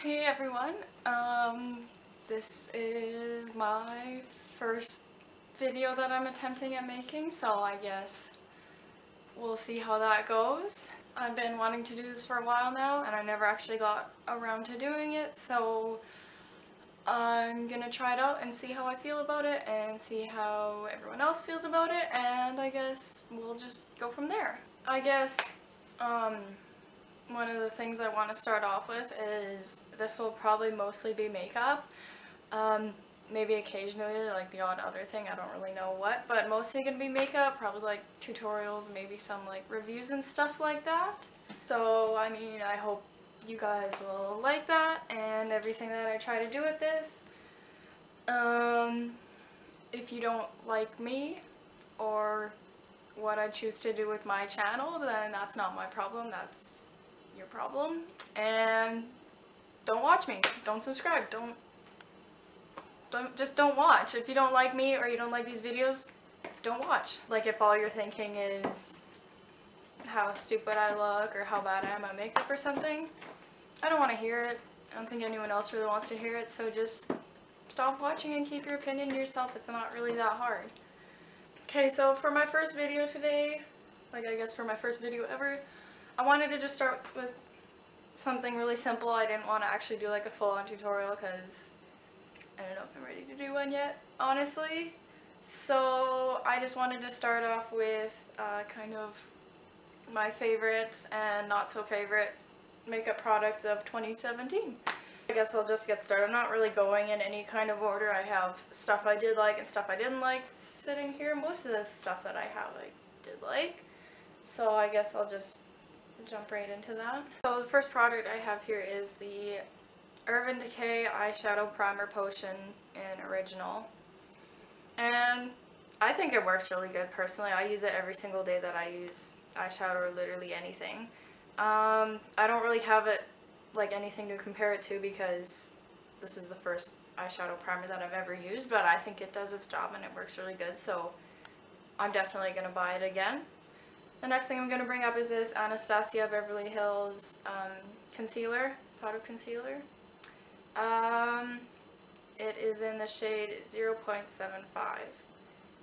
Hey everyone, this is my first video that I'm attempting at making, so I guess we'll see how that goes. I've been wanting to do this for a while now and I never actually got around to doing it, so I'm gonna try it out and see how I feel about it and see how everyone else feels about it, and I guess we'll just go from there. I guess, one of the things I want to start off with is this will probably mostly be makeup. Maybe occasionally like the odd other thing, I don't really know what, but mostly gonna be makeup, probably like tutorials, maybe some like reviews and stuff like that. So I mean, I hope you guys will like that and everything that I try to do with this. If you don't like me or what I choose to do with my channel, then that's not my problem, that's your problem. And don't watch me, don't subscribe, just don't watch. If you don't like me or you don't like these videos, don't watch. Like if all you're thinking is how stupid I look or how bad I am at makeup or something, I don't want to hear it. I don't think anyone else really wants to hear it, so just stop watching and keep your opinion to yourself. It's not really that hard. Okay, so for my first video today, like I guess for my first video ever, I wanted to just start with something really simple. I didn't want to actually do like a full-on tutorial because I don't know if I'm ready to do one yet, honestly. So I just wanted to start off with kind of my favorites and not so favorite makeup products of 2017. I guess I'll just get started. I'm not really going in any kind of order. I have stuff I did like and stuff I didn't like sitting here. Most of the stuff that I have I did like. So I guess I'll just jump right into that. So the first product I have here is the Urban Decay Eyeshadow Primer Potion in Original. And I think it works really good personally. I use it every single day that I use eyeshadow or literally anything. I don't really have it like anything to compare it to because this is the first eyeshadow primer that I've ever used, but I think it does its job and it works really good, so I'm definitely going to buy it again. The next thing I'm going to bring up is this Anastasia Beverly Hills concealer, powder concealer. It is in the shade 0.75.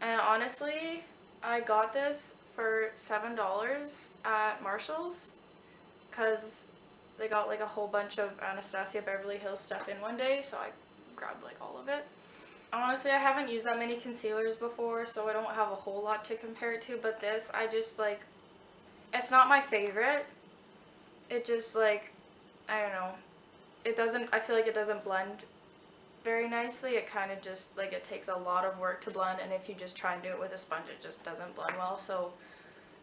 And honestly, I got this for $7 at Marshall's because they got like a whole bunch of Anastasia Beverly Hills stuff in one day, so I grabbed like all of it. Honestly, I haven't used that many concealers before, so I don't have a whole lot to compare it to, but this, I just like, it's not my favorite. It just like, I don't know, it doesn't, I feel like it doesn't blend very nicely. It kind of just like, it takes a lot of work to blend, and if you just try and do it with a sponge, it just doesn't blend well. So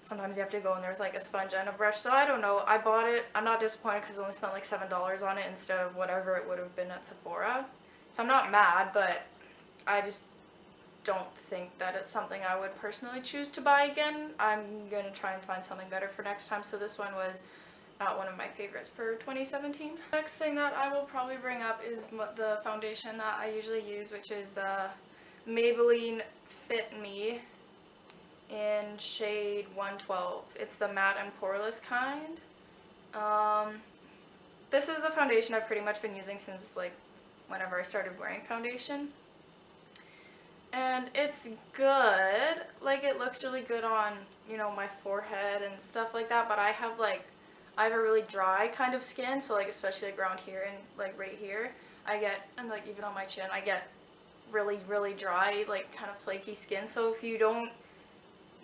sometimes you have to go in there with like a sponge and a brush. So I don't know, I bought it. I'm not disappointed because I only spent like $7 on it instead of whatever it would have been at Sephora. So I'm not mad, but I just don't think that it's something I would personally choose to buy again. I'm gonna try and find something better for next time. So this one was not one of my favorites for 2017. Next thing that I will probably bring up is the foundation that I usually use, which is the Maybelline Fit Me in shade 112. It's the matte and poreless kind. This is the foundation I've pretty much been using since like whenever I started wearing foundation. And it's good. Like, it looks really good on, you know, my forehead and stuff like that, but I have a really dry kind of skin, so like especially like around here and like right here, I get, and like even on my chin, I get really dry, like kind of flaky skin. So if you don't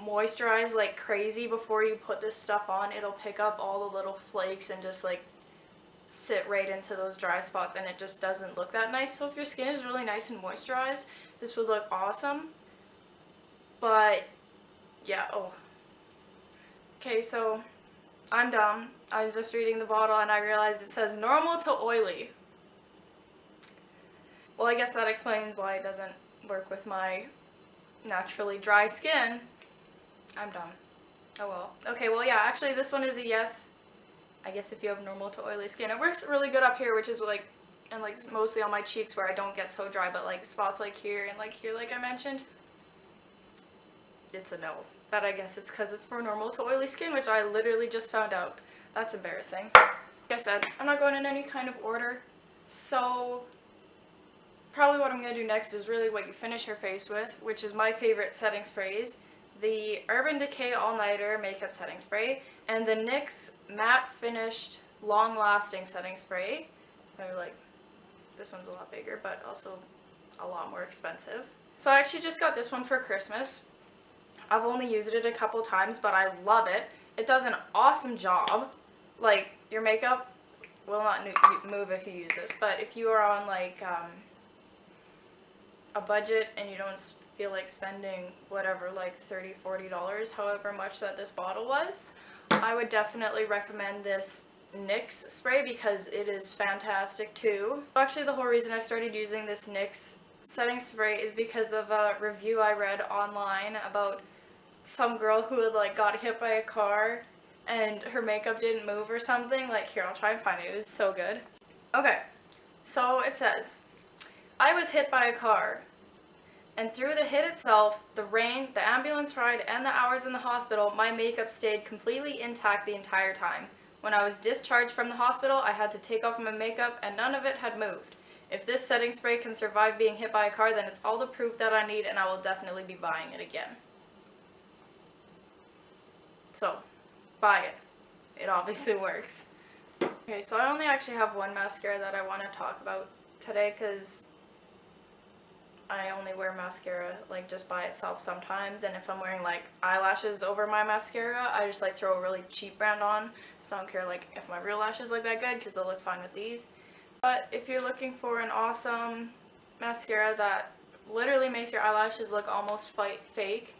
moisturize like crazy before you put this stuff on, it'll pick up all the little flakes and just like sit right into those dry spots, and it just doesn't look that nice. So if your skin is really nice and moisturized, this would look awesome. But yeah, oh. Okay, so I'm dumb. I was just reading the bottle and I realized it says normal to oily. Well, I guess that explains why it doesn't work with my naturally dry skin. I'm dumb. Oh well. Okay, well yeah, actually this one is a yes. I guess if you have normal to oily skin. It works really good up here, which is like, and like mostly on my cheeks where I don't get so dry, but like spots like here and like here, like I mentioned, it's a no. But I guess it's because it's for normal to oily skin, which I literally just found out. That's embarrassing. Like I said, I'm not going in any kind of order. So probably what I'm going to do next is really what you finish your face with, which is my favorite setting sprays. The Urban Decay All Nighter Makeup Setting Spray and the NYX Matte Finished Long Lasting Setting Spray. Like, this one's a lot bigger, but also a lot more expensive. So I actually just got this one for Christmas. I've only used it a couple times, but I love it. It does an awesome job. Like, your makeup will not move if you use this, but if you are on like a budget and you don't feel like spending whatever, like $30-$40, however much that this bottle was, I would definitely recommend this NYX spray because it is fantastic too. Actually, the whole reason I started using this NYX setting spray is because of a review I read online about some girl who had like got hit by a car and her makeup didn't move or something. Like, here, I'll try and find it. It was so good. Okay, so it says, I was hit by a car, and through the hit itself, the rain, the ambulance ride, and the hours in the hospital, my makeup stayed completely intact the entire time. When I was discharged from the hospital, I had to take off my makeup, and none of it had moved. If this setting spray can survive being hit by a car, then it's all the proof that I need, and I will definitely be buying it again. So, buy it. It obviously works. Okay, so I only actually have one mascara that I want to talk about today because I only wear mascara like just by itself sometimes, and if I'm wearing like eyelashes over my mascara, I just like throw a really cheap brand on because I don't care like if my real lashes look that good because they'll look fine with these. But if you're looking for an awesome mascara that literally makes your eyelashes look almost fake,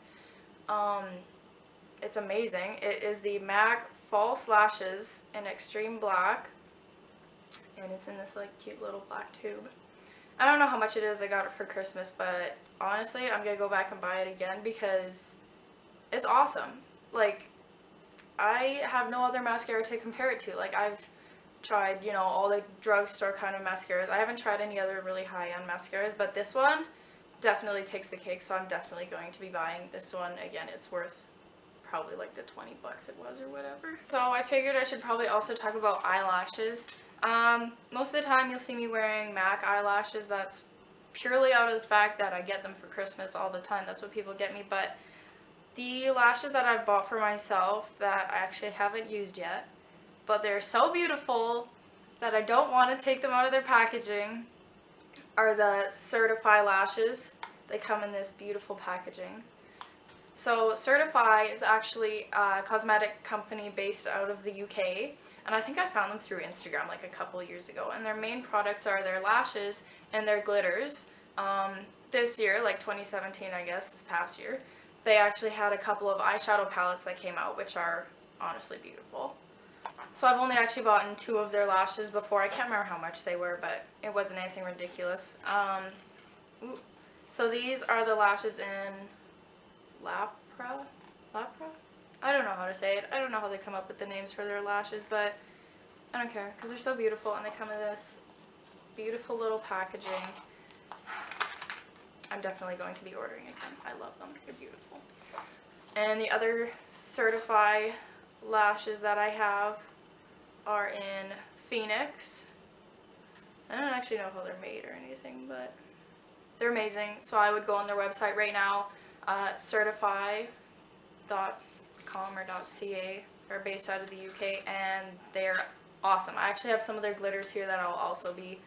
it's amazing. It is the MAC False Lashes in Extreme Black, and it's in this like cute little black tube. I don't know how much it is. I got it for Christmas, but honestly, I'm gonna go back and buy it again because it's awesome. Like, I have no other mascara to compare it to. Like, I've tried, you know, all the drugstore kind of mascaras. I haven't tried any other really high-end mascaras, but this one definitely takes the cake, so I'm definitely going to be buying this one again. It's worth probably like the 20 bucks it was or whatever. So I figured I should probably also talk about eyelashes. Most of the time you'll see me wearing MAC eyelashes. That's purely out of the fact that I get them for Christmas all the time. That's what people get me. But the lashes that I've bought for myself that I actually haven't used yet, but they're so beautiful that I don't want to take them out of their packaging, are the Certify lashes. They come in this beautiful packaging. So Certify is actually a cosmetic company based out of the UK, and I think I found them through Instagram like a couple years ago, and their main products are their lashes and their glitters. This year, like 2017 I guess, this past year, they actually had a couple of eyeshadow palettes that came out, which are honestly beautiful. So I've only actually bought 2 of their lashes before. I can't remember how much they were, but it wasn't anything ridiculous. So these are the lashes in Lapra? I don't know how to say it. I don't know how they come up with the names for their lashes, but I don't care because they're so beautiful and they come in this beautiful little packaging. I'm definitely going to be ordering again. I love them. They're beautiful. And the other Certify lashes that I have are in Phoenix. I don't actually know how they're made or anything, but they're amazing. So I would go on their website right now, certify.com or .ca. They're based out of the UK and they're awesome. I actually have some of their glitters here that I'll also be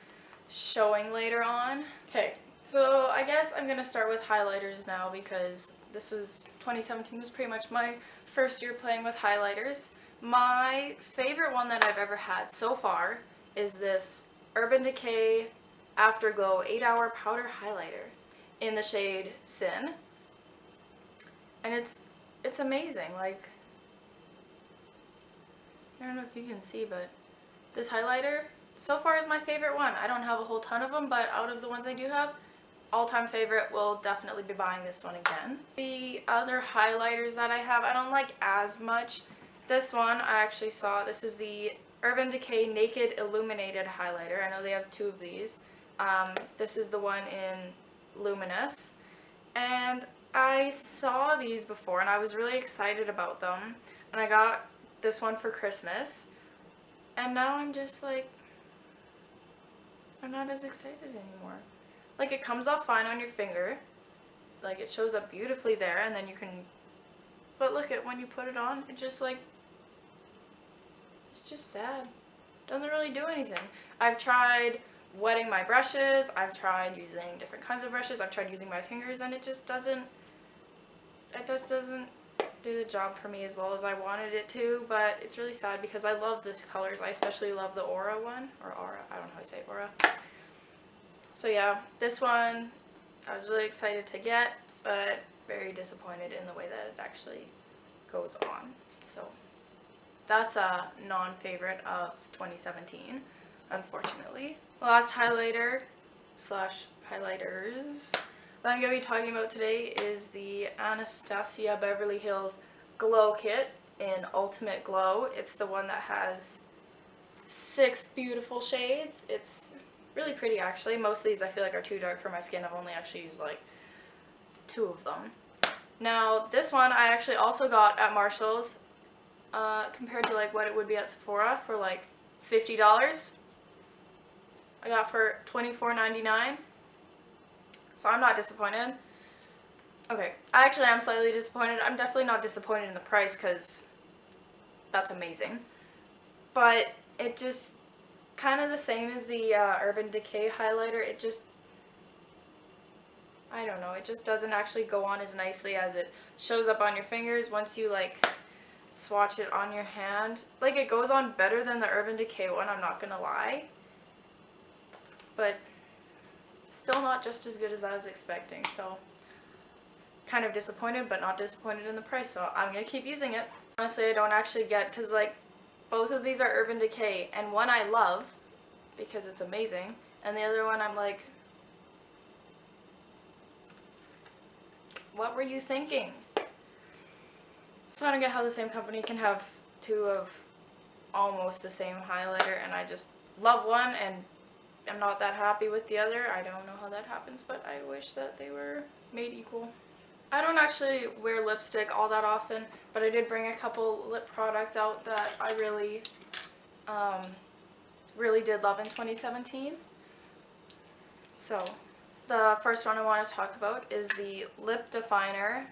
showing later on. Okay, so I guess I'm gonna start with highlighters now because 2017 was pretty much my first year playing with highlighters. My favorite one that I've ever had so far is this Urban Decay Afterglow 8-Hour Powder Highlighter in the shade Sin. And it's amazing. Like, I don't know if you can see, but this highlighter so far is my favorite one. I don't have a whole ton of them, but out of the ones I do have, all-time favorite, will definitely be buying this one again. The other highlighters that I have, I don't like as much. This one I actually saw. This is the Urban Decay Naked Illuminated Highlighter. I know they have 2 of these. This is the one in Luminous. And I saw these before and I was really excited about them. And I got this one for Christmas. And now I'm just like, I'm not as excited anymore. Like, it comes off fine on your finger. Like, it shows up beautifully there, and then you can, but look at when you put it on, it just like, it's just sad. Doesn't really do anything. I've tried wetting my brushes, I've tried using different kinds of brushes, I've tried using my fingers, and it just doesn't do the job for me as well as I wanted it to. But it's really sad because I love the colors. I especially love the Aura one, or Aura, I don't know how you say Aura. So yeah, this one I was really excited to get, but very disappointed in the way that it actually goes on. So that's a non-favorite of 2017, unfortunately. The last highlighter slash highlighters that I'm going to be talking about today is the Anastasia Beverly Hills Glow Kit in Ultimate Glow. It's the one that has 6 beautiful shades. It's really pretty, actually. Most of these I feel like are too dark for my skin. I've only actually used like 2 of them. Now this one I actually also got at Marshall's, compared to like what it would be at Sephora for like $50. I got for $24.99. So I'm not disappointed. Okay, I actually am slightly disappointed. I'm definitely not disappointed in the price because that's amazing. But it just kind of the same as the Urban Decay highlighter. It just, I don't know, it just doesn't actually go on as nicely as it shows up on your fingers once you like swatch it on your hand. Like, it goes on better than the Urban Decay one, I'm not gonna lie. But still not just as good as I was expecting, so kind of disappointed, but not disappointed in the price, so I'm gonna keep using it. Honestly, I don't actually get, because like both of these are Urban Decay, and one I love because it's amazing, and the other one I'm like, what were you thinking? So I don't get how the same company can have 2 of almost the same highlighter, and I just love one and I'm not that happy with the other. I don't know how that happens, but I wish that they were made equal. I don't actually wear lipstick all that often, but I did bring a couple lip products out that I really, really did love in 2017. So the first one I want to talk about is the Lip Definer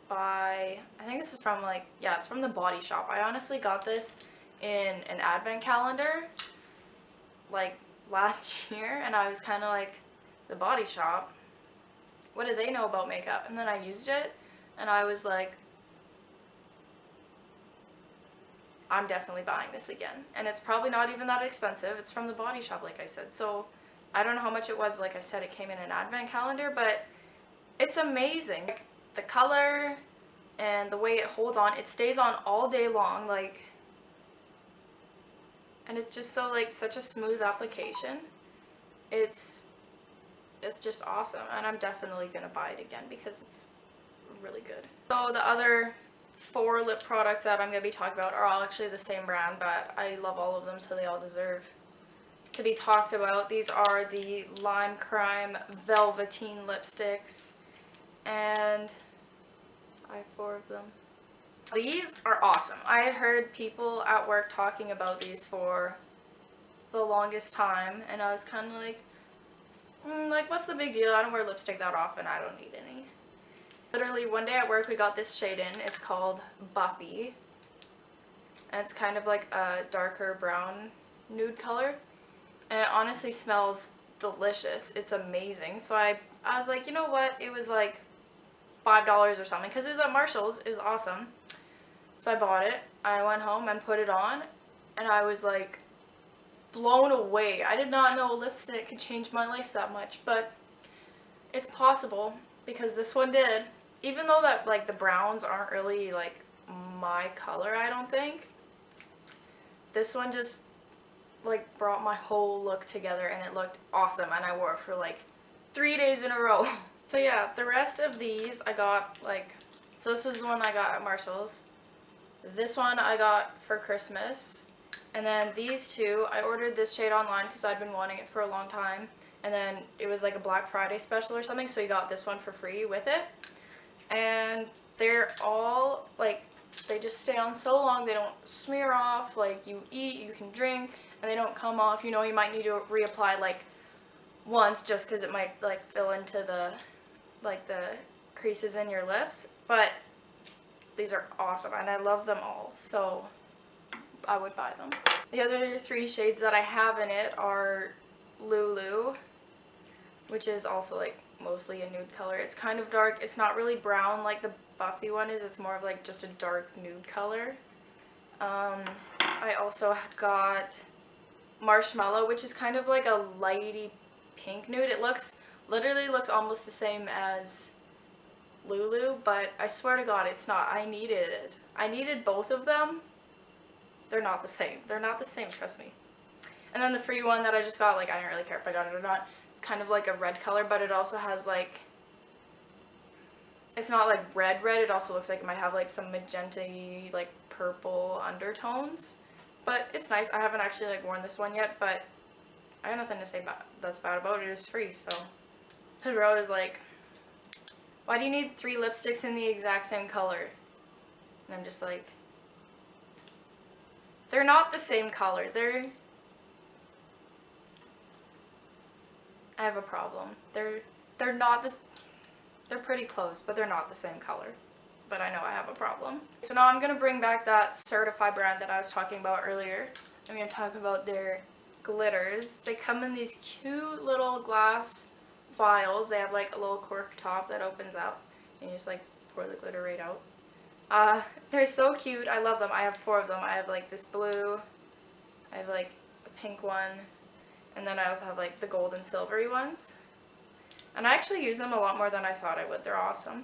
by, I think this is from like, yeah, it's from The Body Shop. I honestly got this in an advent calendar like last year, and I was kind of like, The Body Shop, what do they know about makeup? And then I used it and I was like, I'm definitely buying this again. And it's probably not even that expensive. It's from The Body Shop, like I said. So I don't know how much it was. Like I said, it came in an advent calendar, but it's amazing. Like, the color and the way it holds on, it stays on all day long, like, and it's just so like such a smooth application. It's just awesome, and I'm definitely gonna buy it again because it's really good. So the other 4 lip products that I'm gonna be talking about are all actually the same brand, but I love all of them, so they all deserve to be talked about. These are the Lime Crime Velveteen lipsticks, and I have 4 of them. These are awesome. I had heard people at work talking about these for the longest time, and I was kind of like, what's the big deal? I don't wear lipstick that often. I don't need any. Literally, one day at work, we got this shade in. It's called Buffy, and it's kind of like a darker brown nude color, and it honestly smells delicious. It's amazing. So I was like, you know what? It was like $5 or something because it was at Marshall's. It was awesome. So I bought it. I went home and put it on, and I was like blown away. I did not know lipstick could change my life that much, but it's possible because this one did. Even though that like the browns aren't really like my color, I don't think. This one just like brought my whole look together, and it looked awesome, and I wore it for like 3 days in a row. So yeah, the rest of these I got like, so this was the one I got at Marshall's. This one I got for Christmas. And then these 2, I ordered this shade online because I'd been wanting it for a long time. And then it was like a Black Friday special or something, so you got this one for free with it. And they're all like, they just stay on so long, they don't smear off. Like, you eat, you can drink, and they don't come off. You know, you might need to reapply like once just because it might like fill into the creases in your lips, but these are awesome and I love them all, so I would buy them. The other 3 shades that I have in it are Lulu, which is also like mostly a nude color. It's kind of dark. It's not really brown like the Buffy one is. It's more of like just a dark nude color. I also got Marshmallow, which is kind of like a lighty pink nude. It literally looks almost the same as Lulu, but I swear to God it's not. I needed it. I needed both of them. They're not the same. They're not the same, trust me. And then the free one that I just got, like, I don't really care if I got it or not. It's kind of like a red color, but it also has like, it's not like red, it also looks like it might have like some magenta-y, like purple undertones. But it's nice. I haven't actually like worn this one yet, but I got nothing to say that's bad about it. It's free, so. The bro is like, why do you need 3 lipsticks in the exact same color? And I'm just like, they're not the same color. I have a problem. They're not the, they're pretty close, but they're not the same color. But I know I have a problem. So now I'm gonna bring back that Certify brand that I was talking about earlier. I'm gonna talk about their glitters. They come in these cute little glass vials. They have like a little cork top that opens up and you just like pour the glitter right out. They're so cute. I love them. I have 4 of them. I have like this blue, I have like a pink one, and then I also have like the gold and silvery ones. And I actually use them a lot more than I thought I would. They're awesome.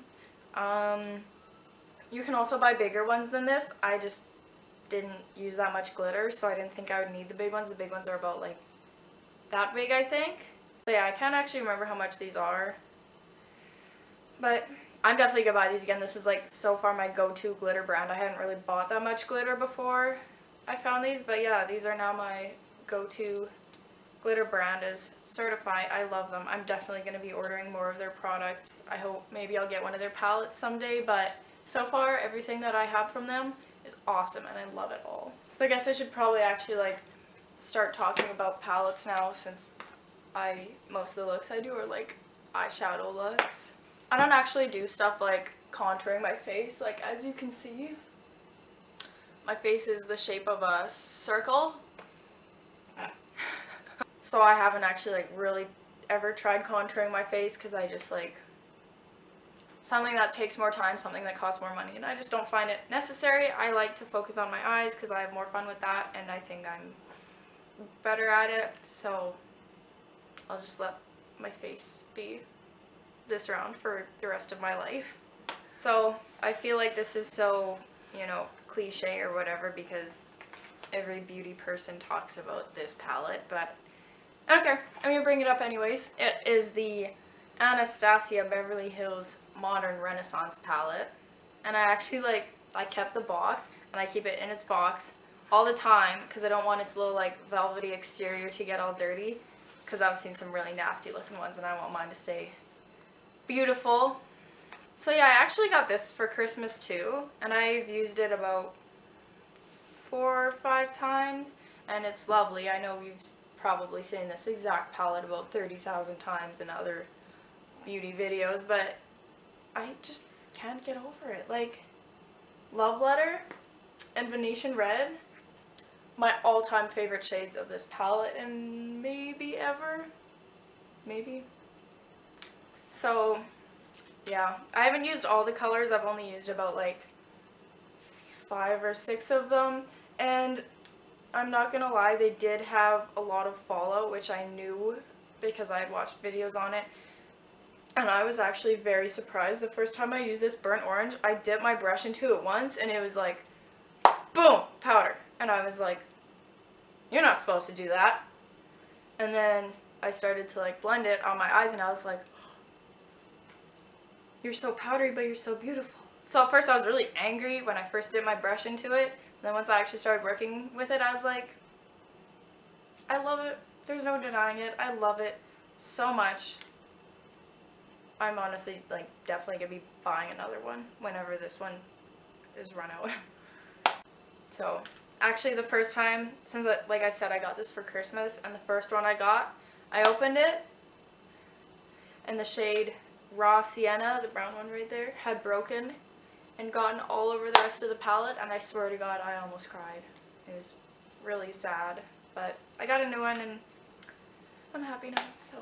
You can also buy bigger ones than this. I just didn't use that much glitter, so I didn't think I would need the big ones. The big ones are about like that big, I think. So yeah, I can't actually remember how much these are, but I'm definitely gonna buy these again. This is like so far my go-to glitter brand. I hadn't really bought that much glitter before I found these, but yeah, these are now my go-to glitter brand is Certify. I love them. I'm definitely going to be ordering more of their products. I hope maybe I'll get one of their palettes someday, but so far everything that I have from them is awesome and I love it all. So I guess I should probably actually like start talking about palettes now, since most of the looks I do are like eyeshadow looks. I don't actually do stuff like contouring my face. Like, as you can see, my face is the shape of a circle. So I haven't actually like really ever tried contouring my face because I just like something that takes more time, something that costs more money, and I just don't find it necessary. I like to focus on my eyes because I have more fun with that and I think I'm better at it, so I'll just let my face be this round for the rest of my life. So I feel like this is so, you know, cliche or whatever because every beauty person talks about this palette, but I don't care. I'm gonna bring it up anyways. It is the Anastasia Beverly Hills Modern Renaissance palette, and I actually I kept the box and I keep it in its box all the time because I don't want its little like velvety exterior to get all dirty, because I've seen some really nasty looking ones and I want mine to stay beautiful. So yeah, I actually got this for Christmas too, and I've used it about 4 or 5 times and it's lovely. I know you've probably seen this exact palette about 30,000 times in other beauty videos, but I just can't get over it. Like, Love Letter and Venetian Red, my all-time favorite shades of this palette, and maybe ever. Maybe. So yeah, I haven't used all the colors. I've only used about like 5 or 6 of them, and I'm not gonna lie, they did have a lot of fallout, which I knew because I had watched videos on it, and I was actually very surprised. The first time I used this burnt orange, I dipped my brush into it once and it was like, boom, powder, and I was like, you're not supposed to do that. And then I started to like blend it on my eyes and I was like, you're so powdery but you're so beautiful. So at first I was really angry when I first dipped my brush into it. Then once I actually started working with it, I was like, I love it. There's no denying it. I love it so much. I'm honestly like definitely gonna be buying another one whenever this one is run out. So Actually, the first time, since like I said, I got this for Christmas, and the first one I got, I opened it, and the shade Raw Sienna, the brown one right there, had broken and gotten all over the rest of the palette, and I swear to God, I almost cried. It was really sad, but I got a new one, and I'm happy now, so.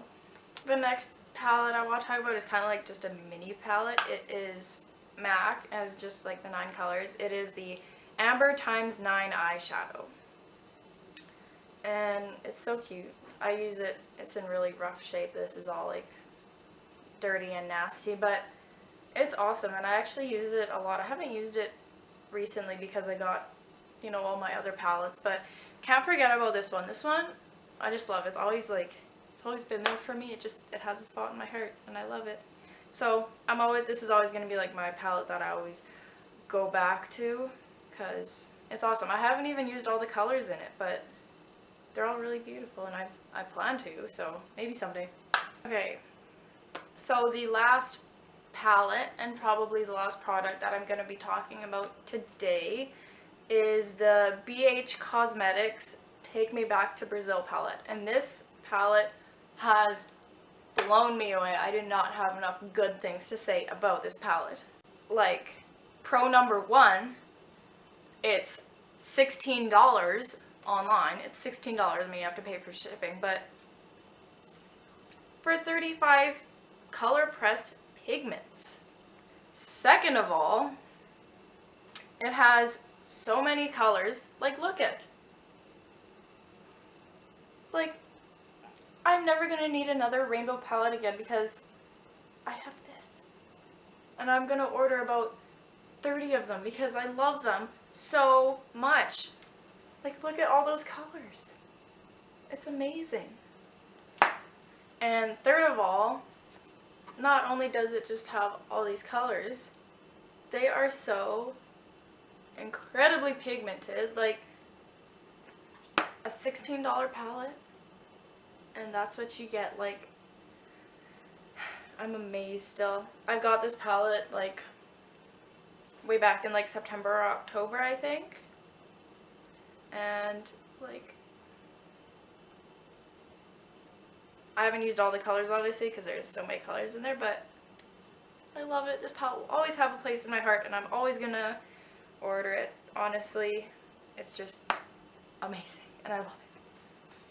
The next palette I want to talk about is kind of like just a mini palette. It is MAC, as just like the 9 colors. It is the Amber x 9 eyeshadow. And it's so cute. I use it, it's in really rough shape. This is all like dirty and nasty, but it's awesome, and I actually use it a lot. I haven't used it recently because I got, you know, all my other palettes, but can't forget about this one. This one, I just love. It's always been there for me. It has a spot in my heart, and I love it. So this is always going to be like my palette that I always go back to, because it's awesome. I haven't even used all the colors in it, but they're all really beautiful, and I plan to, so maybe someday. Okay, so the last palette, and probably the last product that I'm going to be talking about today, is the BH Cosmetics Take Me Back to Brazil palette. And this palette has blown me away. I did not have enough good things to say about this palette. Like, pro number one, it's $16 online. It's $16, I mean you have to pay for shipping, but for 35 color pressed pigments. Second of all, it has so many colors. Like, look at. Like, I'm never gonna need another rainbow palette again because I have this. And I'm gonna order about 30 of them because I love them so much. Like, look at all those colors. It's amazing. And third of all, not only does it just have all these colors, they are so incredibly pigmented. Like, a $16 palette, and that's what you get. Like, I'm amazed still. I got this palette like way back in like September or October, I think, and like I haven't used all the colors obviously because there's so many colors in there, but I love it. This palette will always have a place in my heart, and I'm always gonna order it. Honestly, it's just amazing, and I love it.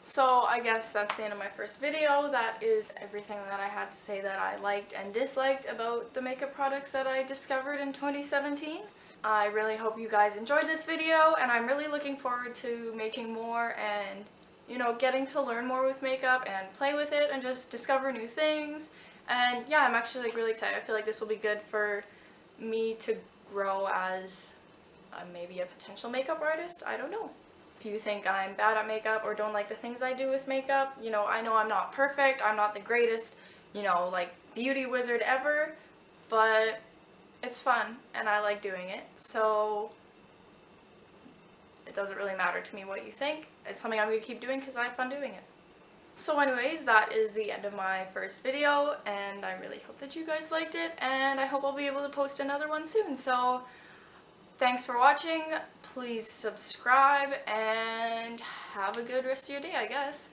So I guess that's the end of my first video. That is everything that I had to say that I liked and disliked about the makeup products that I discovered in 2017. I really hope you guys enjoyed this video, and I'm really looking forward to making more and, you know, getting to learn more with makeup and play with it and just discover new things. And yeah, I'm actually like really excited. I feel like this will be good for me to grow as maybe a potential makeup artist. I don't know. If you think I'm bad at makeup or don't like the things I do with makeup, you know I'm not perfect. I'm not the greatest, you know, like beauty wizard ever, but it's fun and I like doing it. So it doesn't really matter to me what you think. It's something I'm going to keep doing because I have fun doing it. So anyways, that is the end of my first video, and I really hope that you guys liked it, and I hope I'll be able to post another one soon. So thanks for watching, please subscribe, and have a good rest of your day, I guess.